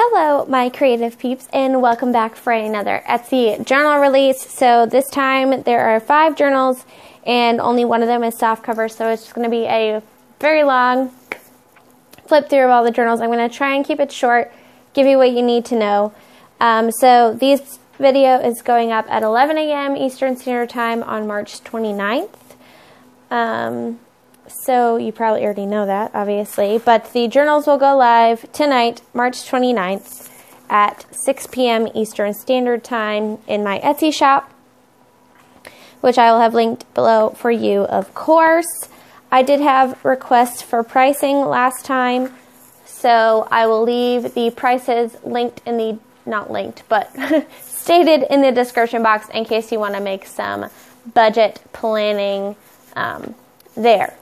Hello, my creative peeps, and welcome back for another Etsy journal release. So this time there are 5 journals, and only one of them is soft cover, so it's just going to be a very long flip through of all the journals. I'm going to try and keep it short, give you what you need to know. So this video is going up at 11 a.m. Eastern Standard Time on March 29th. So you probably already know that, obviously, but the journals will go live tonight, March 29th at 6 p.m. Eastern Standard Time in my Etsy shop, which I will have linked below for you, of course. I did have requests for pricing last time, so I will leave the prices linked in the, not linked, but stated in the description box in case you want to make some budget planning there.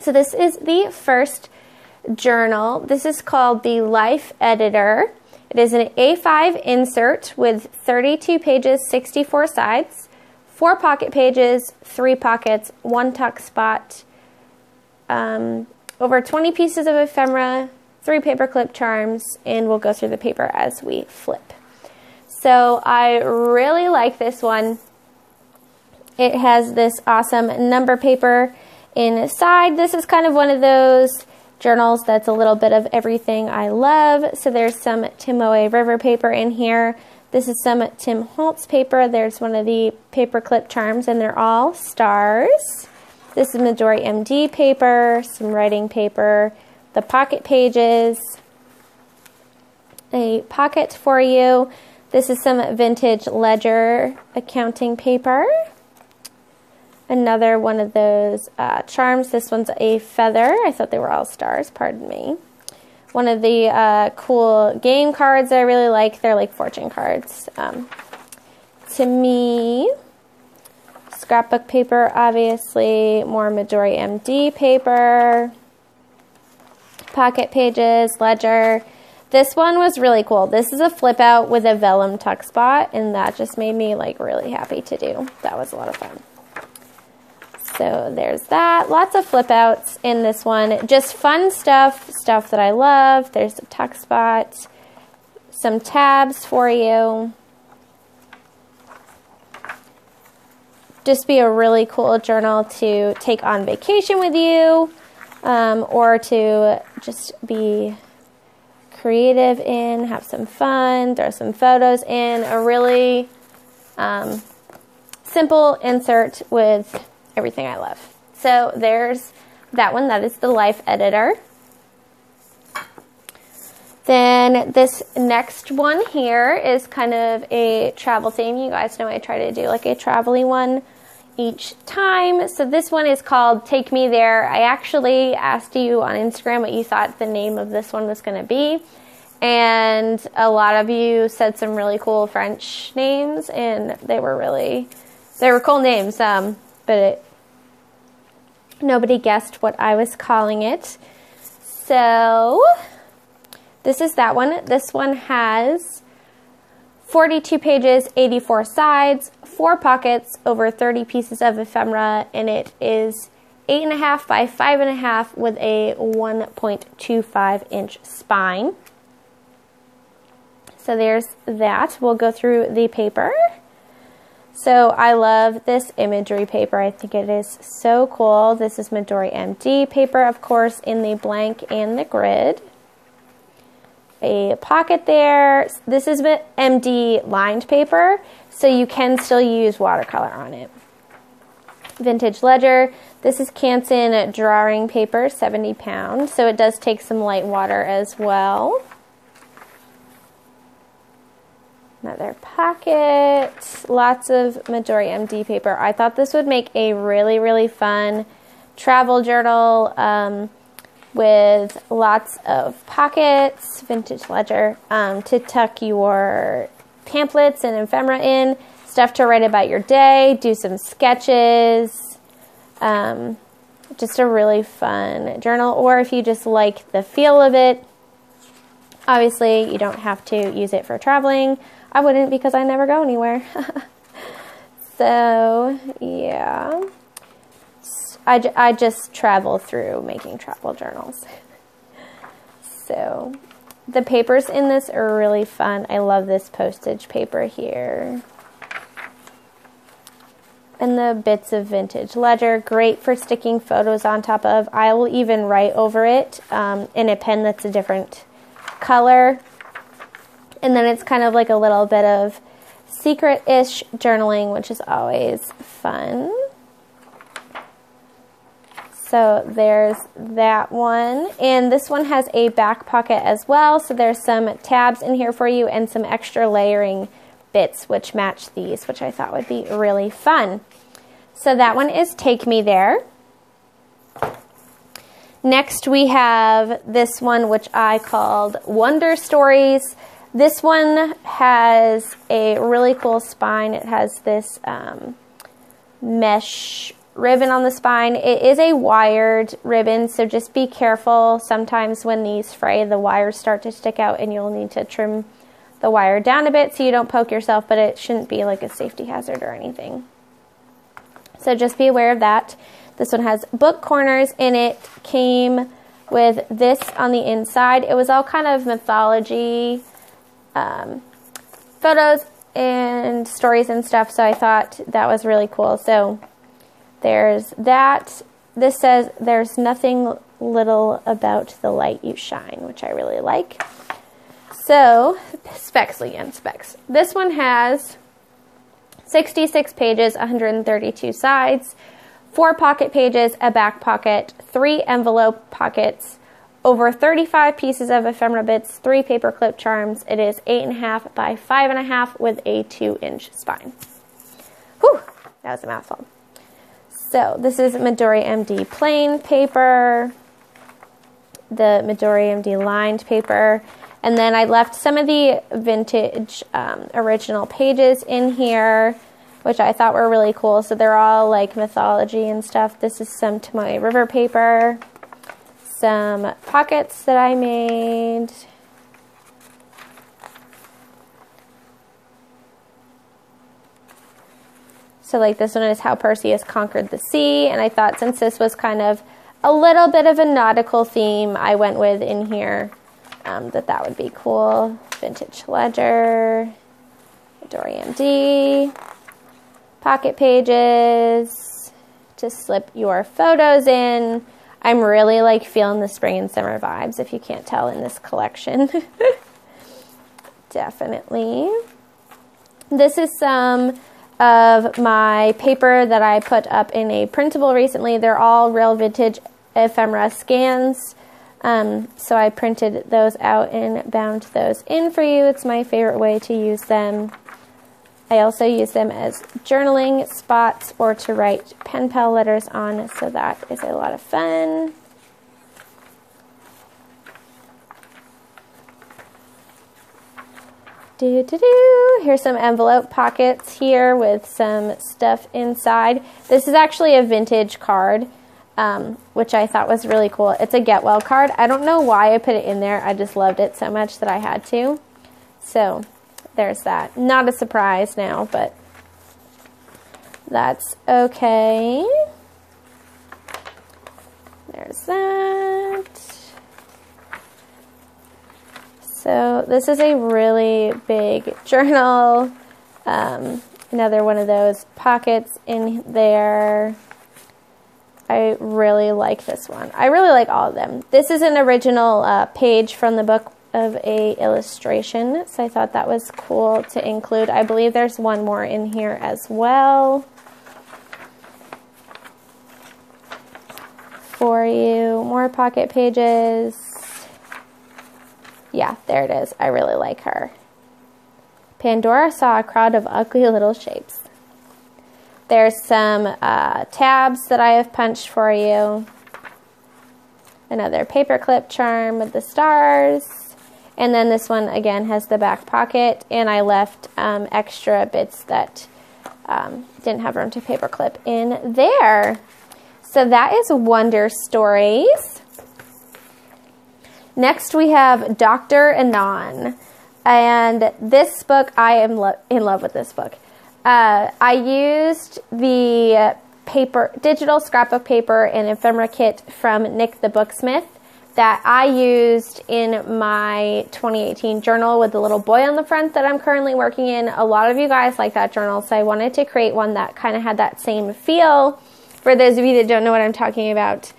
So this is the first journal. This is called the Life Editor. It is an A5 insert with 32 pages, 64 sides, 4 pocket pages, 3 pockets, 1 tuck spot, over 20 pieces of ephemera, 3 paperclip charms, and we'll go through the paper as we flip. So I really like this one. It has this awesome number paper inside. This is kind of one of those journals that's a little bit of everything I love. So there's some Timoe River paper in here. This is some Tim Holtz paper. There's one of the paperclip charms, and they're all stars. This is Midori MD paper, some writing paper, the pocket pages, a pocket for you. This is some vintage ledger accounting paper. Another one of those charms. This one's a feather. I thought they were all stars, pardon me. One of the cool game cards that I really like. They're like fortune cards. To me, scrapbook paper, obviously. More Midori MD paper. Pocket pages, ledger. This one was really cool. This is a flip out with a vellum tuck spot, and that just made me like really happy to do. That was a lot of fun. So there's that. Lots of flip outs in this one. Just fun stuff that I love. There's a tuck spot, some tabs for you. Just be a really cool journal to take on vacation with you, or to just be creative in, have some fun, throw some photos in. A really simple insert with everything I love. So there's that one. That is the Life Editor. Then this next one here is kind of a travel theme. You guys know I try to do like a travel-y one each time. So this one is called Take Me There. I actually asked you on Instagram what you thought the name of this one was going to be. And a lot of you said some really cool French names, and they were cool names. But nobody guessed what I was calling it. So this is that one. This one has 42 pages, 84 sides, 4 pockets, over 30 pieces of ephemera, and it is 8.5 by 5.5 with a 1.25 inch spine. So there's that. We'll go through the paper. So I love this imagery paper. I think it is so cool. This is Midori MD paper, of course, in the blank and the grid. A pocket there. This is MD lined paper, so you can still use watercolor on it. Vintage ledger. This is Canson drawing paper, 70 pounds, so it does take some light water as well. Another pocket, lots of Midori MD paper. I thought this would make a really, really fun travel journal with lots of pockets, vintage ledger, to tuck your pamphlets and ephemera in, stuff to write about your day, do some sketches, just a really fun journal. Or if you just like the feel of it, obviously you don't have to use it for traveling. I wouldn't, because I never go anywhere. So, yeah. I just travel through making travel journals. So, the papers in this are really fun. I love this postage paper here. And the bits of vintage ledger, great for sticking photos on top of. I will even write over it in a pen that's a different color. And then it's kind of like a little bit of secret-ish journaling, which is always fun. So there's that one. And this one has a back pocket as well. So there's some tabs in here for you and some extra layering bits which match these, which I thought would be really fun. So that one is Take Me There. Next we have this one, which I called Wonder Stories. This one has a really cool spine. It has this mesh ribbon on the spine. It is a wired ribbon, so just be careful. Sometimes when these fray, the wires start to stick out and you'll need to trim the wire down a bit so you don't poke yourself, but it shouldn't be like a safety hazard or anything. So just be aware of that. This one has book corners and it came with this on the inside. It was all kind of mythology photos and stories and stuff, so I thought that was really cool. So there's that. This says, there's nothing little about the light you shine, which I really like. So, specs again, specs. This one has 66 pages, 132 sides, 4 pocket pages, a back pocket, 3 envelope pockets, over 35 pieces of ephemera bits, 3 paper clip charms. It is 8.5 by 5.5 with a 2-inch spine. Whew, that was a mouthful. So this is Midori MD plain paper, the Midori MD lined paper, and then I left some of the vintage original pages in here, which I thought were really cool. So they're all like mythology and stuff. This is some Tomoe River paper, some pockets that I made. So like this one is How Perseus Conquered the Sea, and I thought since this was kind of a little bit of a nautical theme I went with in here, that would be cool. Vintage ledger, Midori MD, pocket pages to slip your photos in. I'm really like feeling the spring and summer vibes, if you can't tell, in this collection. Definitely. This is some of my paper that I put up in a printable recently. They're all real vintage ephemera scans. So I printed those out and bound those in for you. It's my favorite way to use them. I also use them as journaling spots or to write pen pal letters on, so that is a lot of fun. Here's some envelope pockets here with some stuff inside. This is actually a vintage card, which I thought was really cool. It's a Get Well card. I don't know why I put it in there. I just loved it so much that I had to. So there's that. Not a surprise now, but that's okay. There's that. So this is a really big journal. Another one of those pockets in there. I really like this one. I really like all of them. This is an original page from the book of a illustration, so I thought that was cool to include. I believe there's one more in here as well for you. More pocket pages. Yeah, there it is. I really like her. Pandora saw a crowd of ugly little shapes. There's some tabs that I have punched for you. Another paper clip charm with the stars. And then this one, again, has the back pocket. And I left extra bits that didn't have room to paper clip in there. So that is Wonder Stories. Next we have Dr. Anon, and this book, I am in love with this book. I used the digital scrapbook paper and ephemera kit from Nick the Booksmith, that I used in my 2018 journal with the little boy on the front that I'm currently working in. A lot of you guys like that journal, so I wanted to create one that kind of had that same feel. For those of you that don't know what I'm talking about,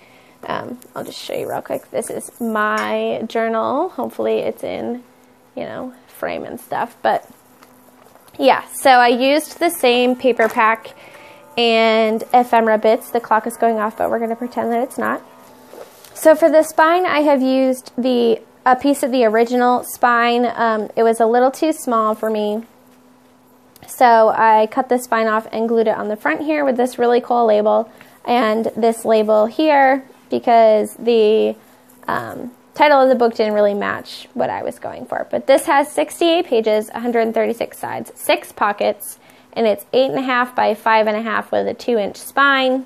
I'll just show you real quick. This is my journal. Hopefully it's in, you know, frame and stuff. But yeah, so I used the same paper pack and ephemera bits. The clock is going off, but we're going to pretend that it's not. So for the spine, I have used a piece of the original spine. It was a little too small for me. So I cut the spine off and glued it on the front here with this really cool label and this label here because the title of the book didn't really match what I was going for. But this has 68 pages, 136 sides, 6 pockets, and it's 8.5 by 5.5 with a 2-inch spine.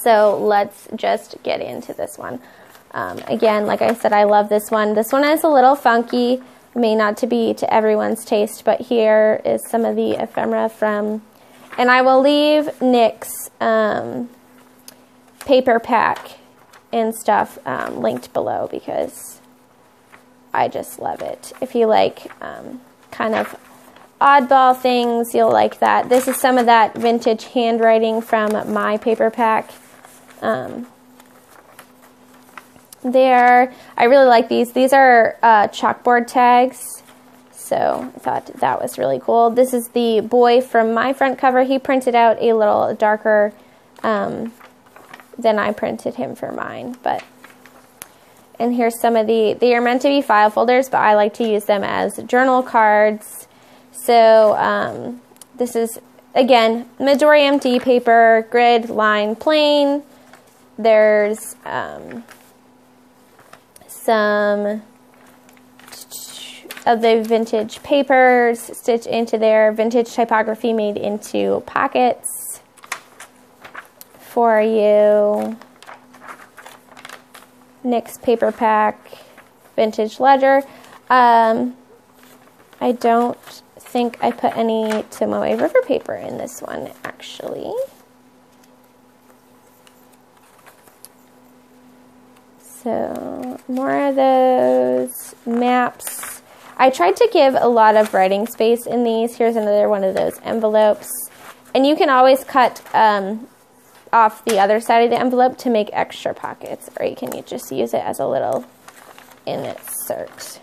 So let's just get into this one. Again, like I said, I love this one. This one is a little funky. It may not to be to everyone's taste, but here is some of the ephemera from, and I will leave Nick's paper pack and stuff linked below because I just love it. If you like kind of oddball things, you'll like that. This is some of that vintage handwriting from my paper pack. There, I really like these. These are chalkboard tags, so I thought that was really cool. This is the boy from my front cover. He printed out a little darker than I printed him for mine. And here's some of they are meant to be file folders, but I like to use them as journal cards. So this is, again, Midori MD paper, grid, line, plain. There's some of the vintage papers stitched into there, vintage typography made into pockets for you. Nick's paper pack, vintage ledger. I don't think I put any Tomoe River paper in this one, actually. So more of those maps. I tried to give a lot of writing space in these. Here's another one of those envelopes. And you can always cut off the other side of the envelope to make extra pockets, or you can just use it as a little insert.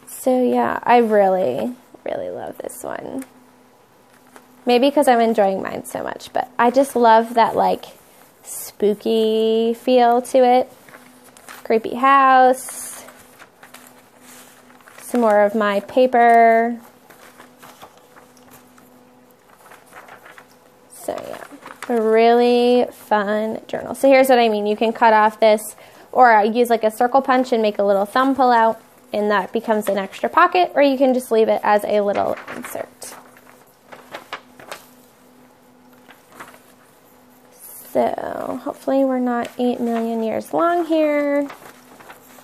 So yeah, I really, really love this one. Maybe because I'm enjoying mine so much, but I just love that like spooky feel to it. Creepy house. Some more of my paper. So yeah, a really fun journal. So here's what I mean. You can cut off this or use like a circle punch and make a little thumb pull out, and that becomes an extra pocket, or you can just leave it as a little insert. So hopefully we're not 8 million years long here,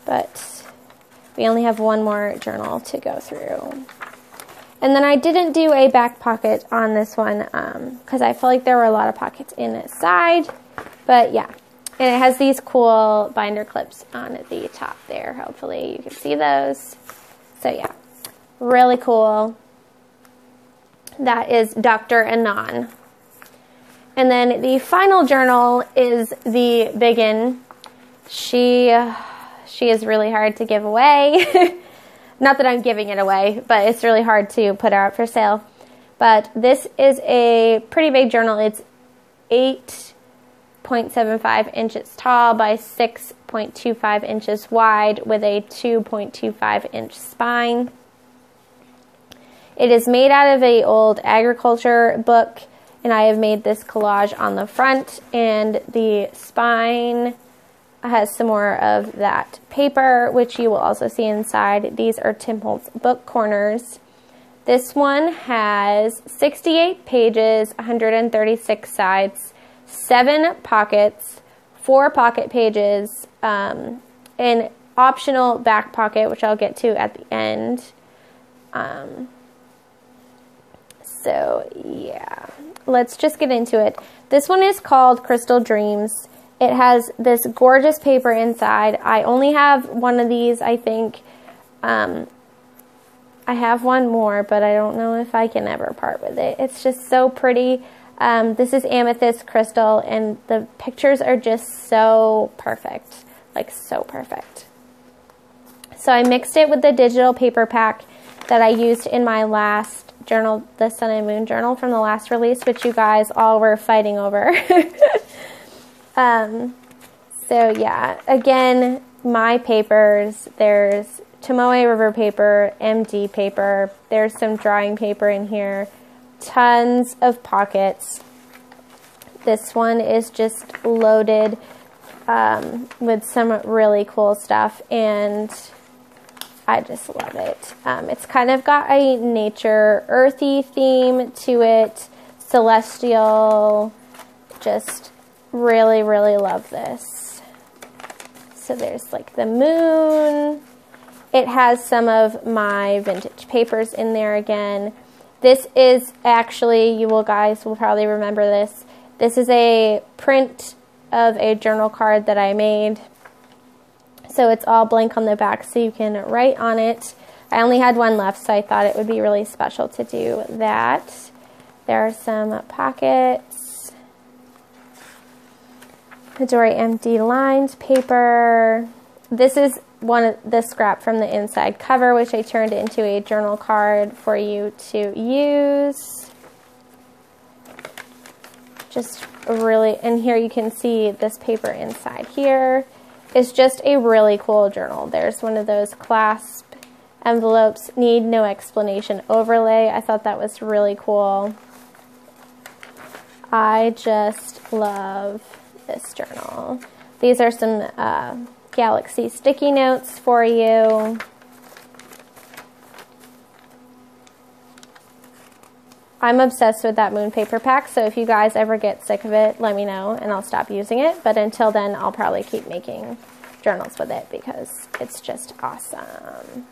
but we only have one more journal to go through. And then I didn't do a back pocket on this one because I feel like there were a lot of pockets in its side, but yeah. And it has these cool binder clips on the top there. Hopefully you can see those. So yeah, really cool. That is Dr. Anon. And then the final journal is the Viggen. She is really hard to give away. Not that I'm giving it away, but it's really hard to put out for sale. But this is a pretty big journal. It's 8.75 inches tall by 6.25 inches wide with a 2.25 inch spine. It is made out of an old agriculture book, and I have made this collage on the front, and the spine has some more of that paper, which you will also see inside. These are Tim Holtz book corners. This one has 68 pages, 136 sides, 7 pockets, 4 pocket pages, an optional back pocket, which I'll get to at the end. So yeah, let's just get into it. This one is called Crystal Dreams, It has this gorgeous paper inside. I only have one of these, I think. I have one more, but I don't know if I can ever part with it. It's just so pretty. This is amethyst crystal, and the pictures are just so perfect, like so perfect. So I mixed it with the digital paper pack that I used in my last journal, the Sun and Moon journal from the last release, which you guys all were fighting over. So yeah, again, my papers, there's Tomoe River paper, MD paper, there's some drawing paper in here, tons of pockets. This one is just loaded with some really cool stuff, and I just love it. It's kind of got a nature, earthy theme to it, celestial, just really, really love this. So there's like the moon. It has some of my vintage papers in there again. This is actually, you guys will probably remember this. This is a print of a journal card that I made. So it's all blank on the back, so you can write on it. I only had one left, so I thought it would be really special to do that. There are some pockets. Midori MD lined paper. This is one of the scrap from the inside cover, which I turned into a journal card for you to use. Just really, and here you can see this paper inside here. It's just a really cool journal. There's one of those clasp envelopes, need no explanation overlay. I thought that was really cool. I just love this journal. These are some Galaxy sticky notes for you. I'm obsessed with that moon paper pack, so if you guys ever get sick of it, let me know and I'll stop using it. But until then, I'll probably keep making journals with it because it's just awesome.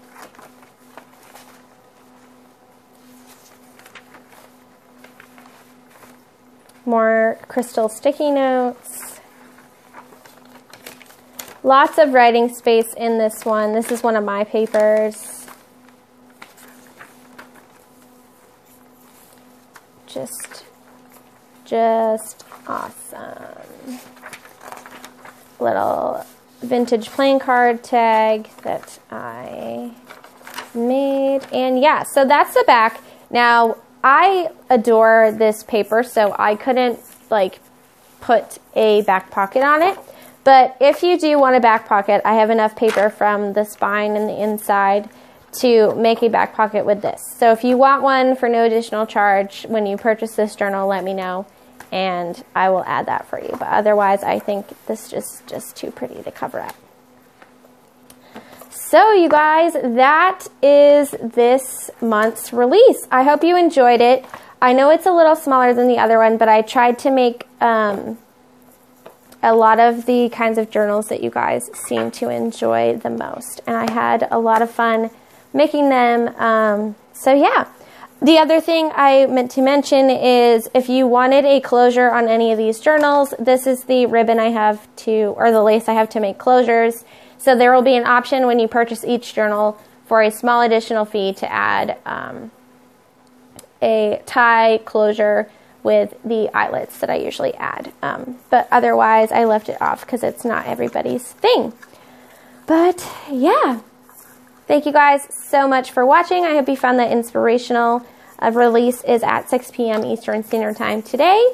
More crystal sticky notes. Lots of writing space in this one. This is one of my papers. Just awesome. Little vintage playing card tag that I made. And yeah, so that's the back. Now, I adore this paper, so I couldn't like put a back pocket on it. But if you do want a back pocket, I have enough paper from the spine and the inside to make a back pocket with this. So if you want one for no additional charge when you purchase this journal, let me know and I will add that for you. But otherwise, I think this is just too pretty to cover up. So you guys, that is this month's release. I hope you enjoyed it. I know it's a little smaller than the other one, but I tried to make a lot of the kinds of journals that you guys seem to enjoy the most. And I had a lot of fun making them. So yeah. The other thing I meant to mention is if you wanted a closure on any of these journals, this is the ribbon I have to, or the lace I have to make closures. So there will be an option when you purchase each journal for a small additional fee to add a tie closure with the eyelets that I usually add. But otherwise, I left it off because it's not everybody's thing. But yeah, thank you guys so much for watching. I hope you found that inspirational. A release is at 6 p.m. Eastern Standard Time today.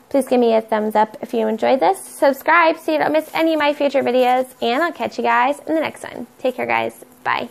Please give me a thumbs up if you enjoyed this. Subscribe so you don't miss any of my future videos. And I'll catch you guys in the next one. Take care, guys. Bye.